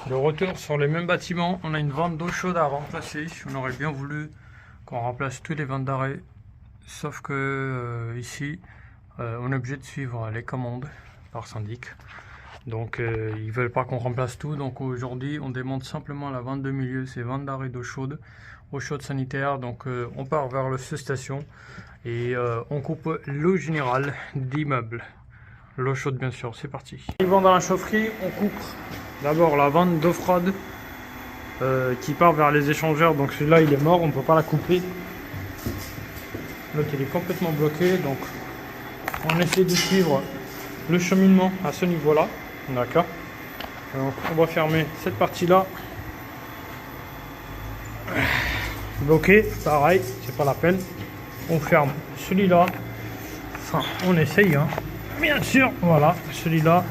De retour sur les mêmes bâtiments, on a une vanne d'eau chaude à remplacer. On aurait bien voulu qu'on remplace tous les vannes d'arrêt, sauf que ici, on est obligé de suivre les commandes par syndic. Donc ils veulent pas qu'on remplace tout. Donc aujourd'hui, on démonte simplement la vanne de milieu, c'est vanne d'arrêt d'eau chaude sanitaire. Donc on part vers le sous-station et on coupe l'eau générale d'immeuble. L'eau chaude bien sûr, c'est parti. Arrivant dans la chaufferie, on coupe d'abord la vanne d'eau froide qui part vers les échangeurs. Donc celui-là il est mort, on ne peut pas la couper. L'autre il est complètement bloqué, donc on essaie de suivre le cheminement à ce niveau-là. D'accord. Donc on va fermer cette partie-là. Bloqué, pareil, c'est pas la peine. On ferme celui-là. Enfin, on essaye, hein. Bien sûr, voilà, celui-là.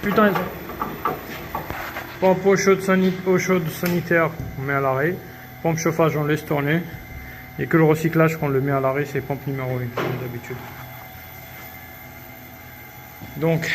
Putain, pompe eau chaude sanitaire, on met à l'arrêt. Pompe chauffage, on laisse tourner. Et que le recyclage, qu'on le met à l'arrêt, c'est pompe numéro 1, comme d'habitude. Donc,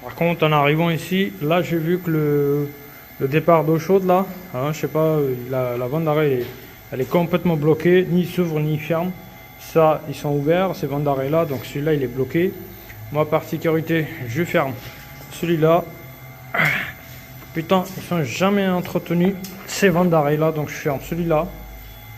par contre, en arrivant ici, là, j'ai vu que le départ d'eau chaude, là, hein, je sais pas, la vanne d'arrêt, elle est complètement bloquée, ni s'ouvre ni ferme. Ça, ils sont ouverts, ces vannes d'arrêt là, donc celui-là, il est bloqué. Moi, par sécurité, je ferme celui-là. Putain, ils sont jamais entretenus, ces vannes d'arrêt là, donc je ferme celui-là.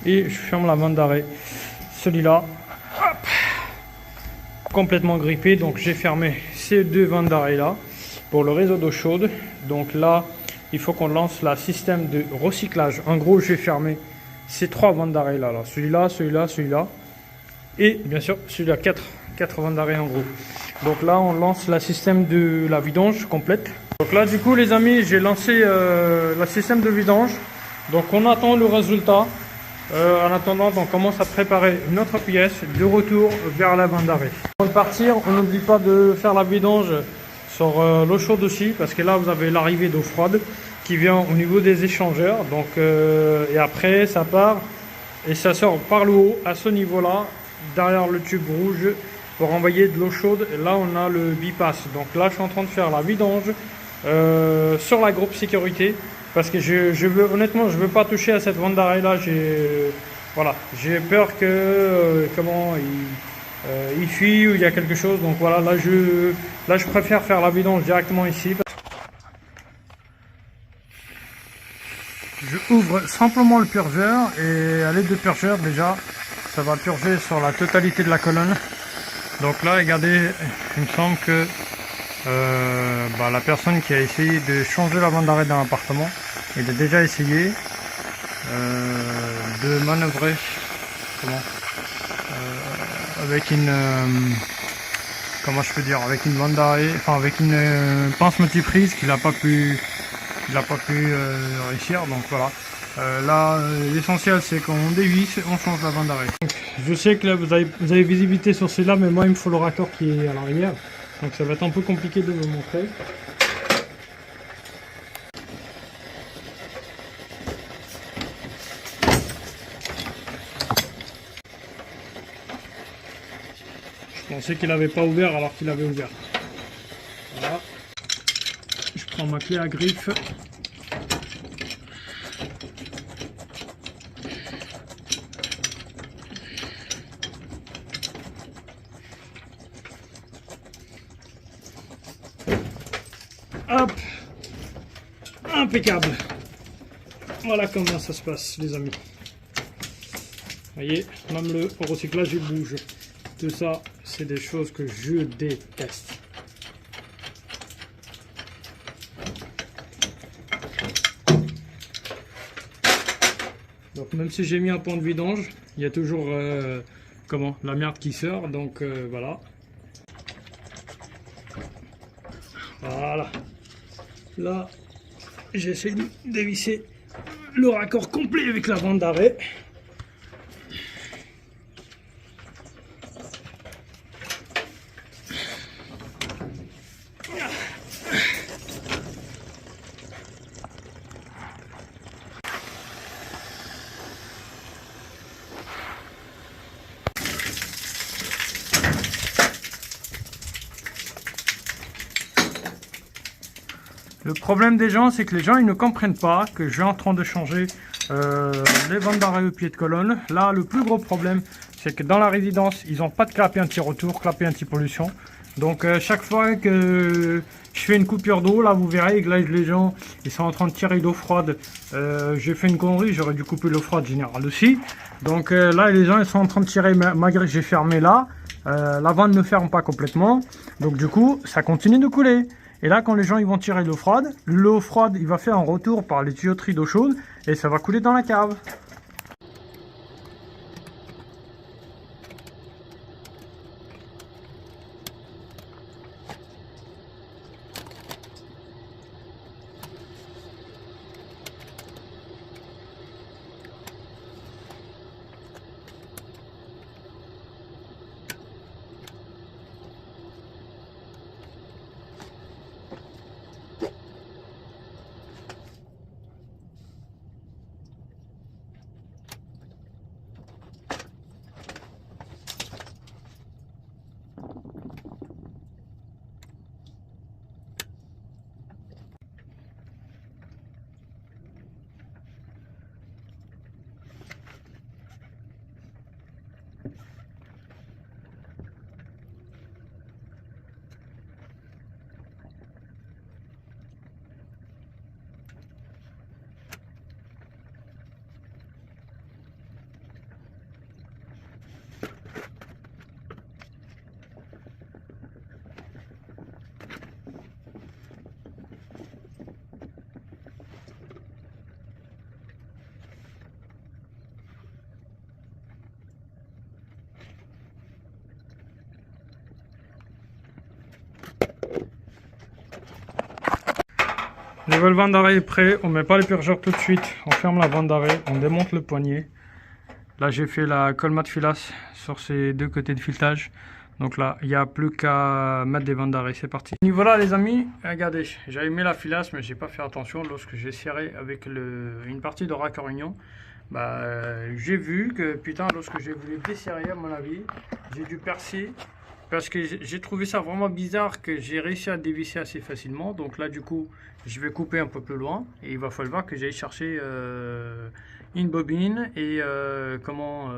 Et je ferme la vanne d'arrêt. Celui-là, complètement grippé, donc j'ai fermé ces deux vannes d'arrêt là pour le réseau d'eau chaude. Donc là, il faut qu'on lance le système de recyclage. En gros, j'ai fermé ces trois vannes d'arrêt là, celui-là, celui-là, celui-là. Et bien sûr, celui-là, 4 vannes d'arrêt en gros. Donc là, on lance le système de la vidange complète. Donc là, du coup, les amis, j'ai lancé le système de vidange. Donc on attend le résultat. En attendant, on commence à préparer une autre pièce de retour vers la vanne d'arrêt. Avant de partir, on n'oublie pas de faire la vidange sur l'eau chaude aussi, parce que là, vous avez l'arrivée d'eau froide qui vient au niveau des échangeurs. Donc, et après, ça part et ça sort par le haut à ce niveau-là, derrière le tube rouge, pour envoyer de l'eau chaude. Et là, on a le bypass. Donc là, je suis en train de faire la vidange sur la groupe sécurité. Parce que je veux, honnêtement, je veux pas toucher à cette vanne d'arrêt là. Voilà, j'ai peur que il fuit ou il y a quelque chose. Donc voilà, là je préfère faire la vidange directement ici. Je ouvre simplement le purgeur et à l'aide de purgeur déjà, ça va purger sur la totalité de la colonne. Donc là, regardez, il me semble que la personne qui a essayé de changer la vanne d'arrêt dans l'appartement, il a déjà essayé de manœuvrer avec une avec une vanne d'arrêt, enfin avec une pince multiprise qu'il n'a pas pu réussir. Donc voilà, là l'essentiel c'est qu'on dévisse, on change la vanne d'arrêt. Je sais que là vous avez visibilité sur celui-là, mais moi il me faut le raccord qui est à l'arrière. Donc ça va être un peu compliqué de vous montrer. Je pensais qu'il n'avait pas ouvert alors qu'il avait ouvert. Voilà. Je prends ma clé à griffe. Hop, impeccable. Voilà comment ça se passe, les amis. Vous voyez, même le recyclage il bouge. Tout ça, c'est des choses que je déteste. Donc même si j'ai mis un point de vidange, il y a toujours la merde qui sort. Donc voilà. Voilà. Là, j'essaie de dévisser le raccord complet avec la vanne d'arrêt. Le problème des gens, c'est que les gens ils ne comprennent pas que je suis en train de changer les vannes d'arrêt au pied de colonne. Là, le plus gros problème, c'est que dans la résidence, ils n'ont pas de clapet anti-retour, clapet anti-pollution. Donc chaque fois que je fais une coupure d'eau, là vous verrez que là les gens ils sont en train de tirer d'eau froide. J'ai fait une connerie, j'aurais dû couper l'eau froide générale aussi. Donc là les gens ils sont en train de tirer, malgré que j'ai fermé là, la vanne ne ferme pas complètement. Donc du coup ça continue de couler. Et là quand les gens ils vont tirer l'eau froide il va faire un retour par les tuyauteries d'eau chaude et ça va couler dans la cave. Le vanne d'arrêt est prêt, on met pas les purgeurs tout de suite, on ferme la vanne d'arrêt, on démonte le poignet. Là j'ai fait la colmate filasse sur ces deux côtés de filetage. Donc là il n'y a plus qu'à mettre des vannes d'arrêt, c'est parti. Et voilà les amis, regardez, j'avais mis la filasse mais j'ai pas fait attention lorsque j'ai serré avec une partie de raccord union. J'ai vu que putain lorsque j'ai voulu desserrer à mon avis, j'ai dû percer. Parce que j'ai trouvé ça vraiment bizarre que j'ai réussi à dévisser assez facilement. Donc là, du coup, je vais couper un peu plus loin. Et il va falloir que j'aille chercher une bobine et comment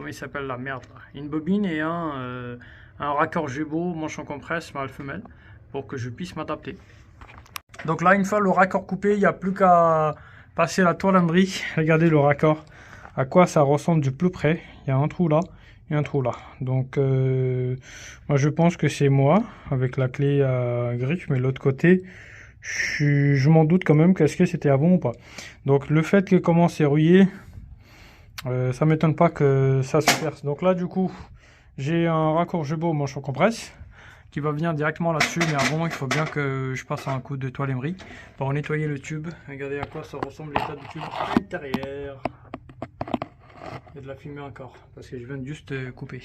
il s'appelle la merde là. Une bobine et un raccord Jubo manche en compresse mâle femelle pour que je puisse m'adapter. Donc là, une fois le raccord coupé, il n'y a plus qu'à passer la toilandrie. Regardez le raccord, à quoi ça ressemble du plus près. Il y a un trou là. Et un trou là. Donc moi je pense que c'est moi avec la clé à griffe, mais l'autre côté je m'en doute quand même qu'est-ce que c'était avant ou pas. Donc le fait que comment c'est rouillé, ça m'étonne pas que ça se perce. Donc là du coup j'ai un raccord Jubo manche en compresse qui va venir directement là-dessus, mais avant il faut bien que je passe un coup de toile émery pour nettoyer le tube. Regardez à quoi ça ressemble l'état du tube à l'intérieur. Il y a de la fumée encore, parce que je viens de juste couper.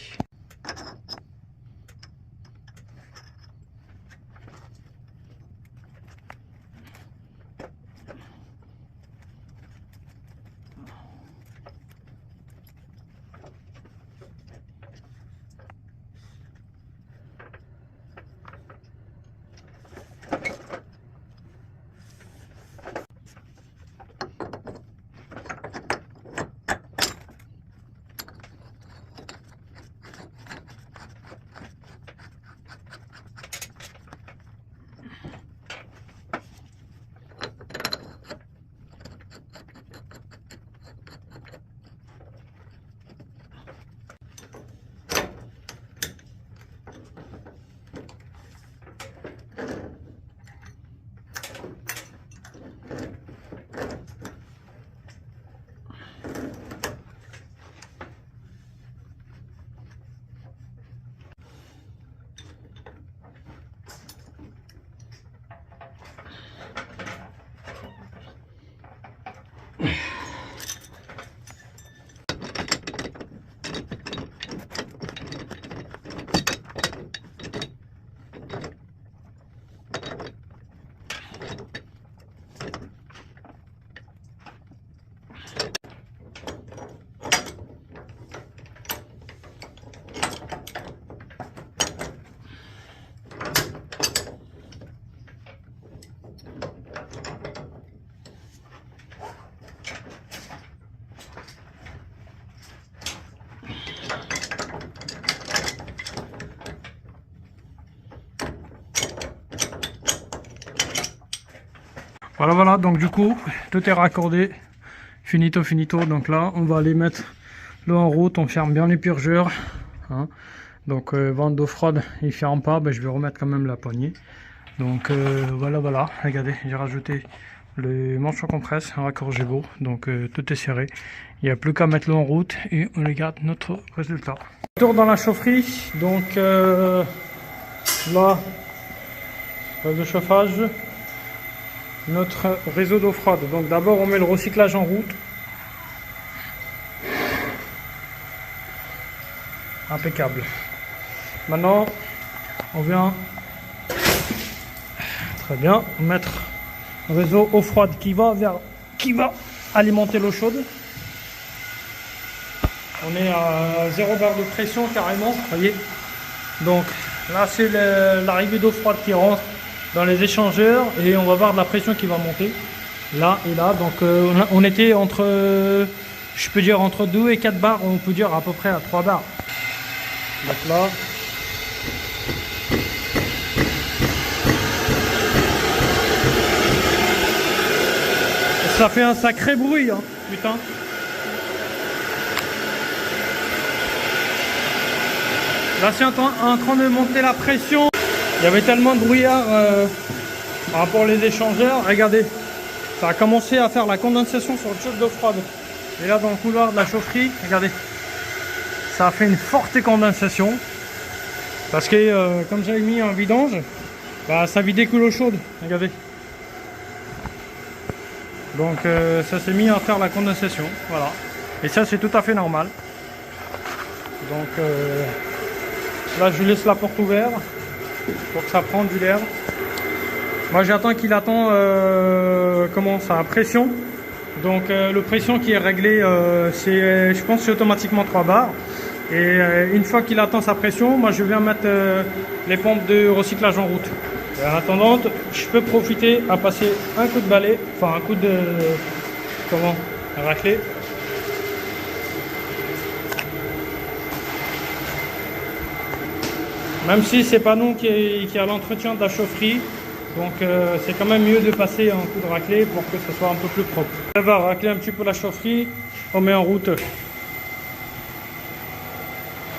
Voilà, donc du coup, tout est raccordé. Finito. Donc là, on va aller mettre l'eau en route. On ferme bien les purgeurs. Hein. Donc, vente d'eau froide, il ferme pas. Ben, je vais remettre quand même la poignée. Donc, voilà. Regardez, j'ai rajouté le manche en compresse, un raccord Gébo. Donc, tout est serré. Il n'y a plus qu'à mettre l'eau en route et on regarde notre résultat. Retour dans la chaufferie. Donc, là, de chauffage. Notre réseau d'eau froide. Donc d'abord on met le recyclage en route. Impeccable. Maintenant on vient très bien mettre le réseau eau froide qui va alimenter l'eau chaude. On est à 0 bar de pression carrément, voyez. Donc là c'est l'arrivée d'eau froide qui rentre dans les échangeurs et on va voir de la pression qui va monter là et là. Donc on était entre, je peux dire entre 2 et 4 bars, on peut dire à peu près à 3 bars. Donc là, ça fait un sacré bruit, hein, putain. Là c'est en train de monter la pression. Il y avait tellement de brouillard par rapport aux échangeurs. Regardez, ça a commencé à faire la condensation sur le chaude d'eau froide. Et là dans le couloir de la chaufferie, regardez, ça a fait une forte condensation. Parce que comme j'avais mis un vidange, bah, ça vidait que l'eau chaude. Regardez. Donc ça s'est mis à faire la condensation. Voilà. Et ça c'est tout à fait normal. Donc là je laisse la porte ouverte pour que ça prenne du l'air. Moi j'attends qu'il attend comment ça, pression. Donc le pression qui est réglé, c'est, je pense c'est automatiquement 3 bars. Et une fois qu'il attend sa pression, moi je viens mettre les pompes de recyclage en route. Et en attendant, je peux profiter à passer un coup de balai, enfin un coup de raclée. Même si c'est pas nous qui a l'entretien de la chaufferie, donc c'est quand même mieux de passer un coup de raclée pour que ce soit un peu plus propre. On va racler un petit peu la chaufferie, on met en route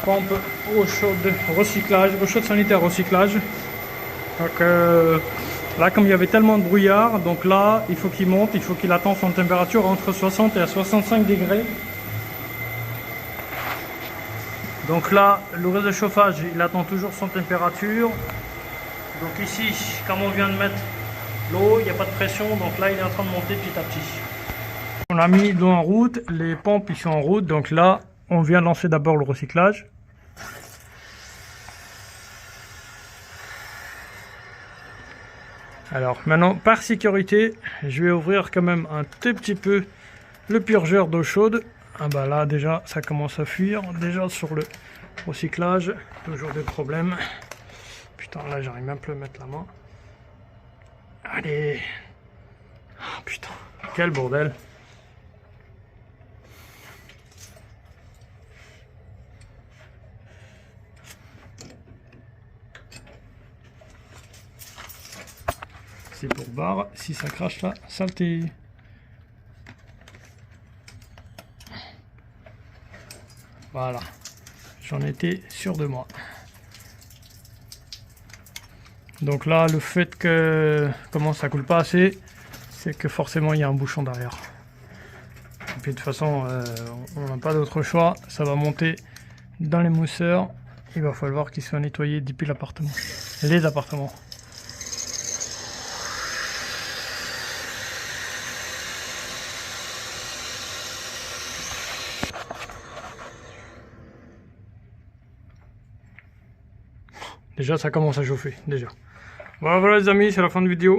pompe eau chaude recyclage, eau chaude sanitaire recyclage. Donc là comme il y avait tellement de brouillard, donc là il faut qu'il monte, il faut qu'il attende son température entre 60 et 65 degrés. Donc là, le réseau de chauffage, il attend toujours son température. Donc ici, comme on vient de mettre l'eau, il n'y a pas de pression. Donc là, il est en train de monter petit à petit. On a mis l'eau en route, les pompes ils sont en route. Donc là, on vient de lancer d'abord le recyclage. Alors maintenant, par sécurité, je vais ouvrir quand même un tout petit peu le purgeur d'eau chaude. Ah bah là déjà ça commence à fuir, déjà sur le recyclage, toujours des problèmes. Putain là j'arrive même plus à mettre la main. Allez. Oh, putain, quel bordel. C'est pour barre, si ça crache la saleté. Voilà, j'en étais sûr de moi. Donc là, le fait que comment ça coule pas assez, c'est que forcément il y a un bouchon derrière. Et puis de toute façon, on n'a pas d'autre choix, ça va monter dans les mousseurs. Il va falloir qu'ils soient nettoyés depuis l'appartement, les appartements. Déjà ça commence à chauffer, déjà. Voilà les amis, c'est la fin de vidéo.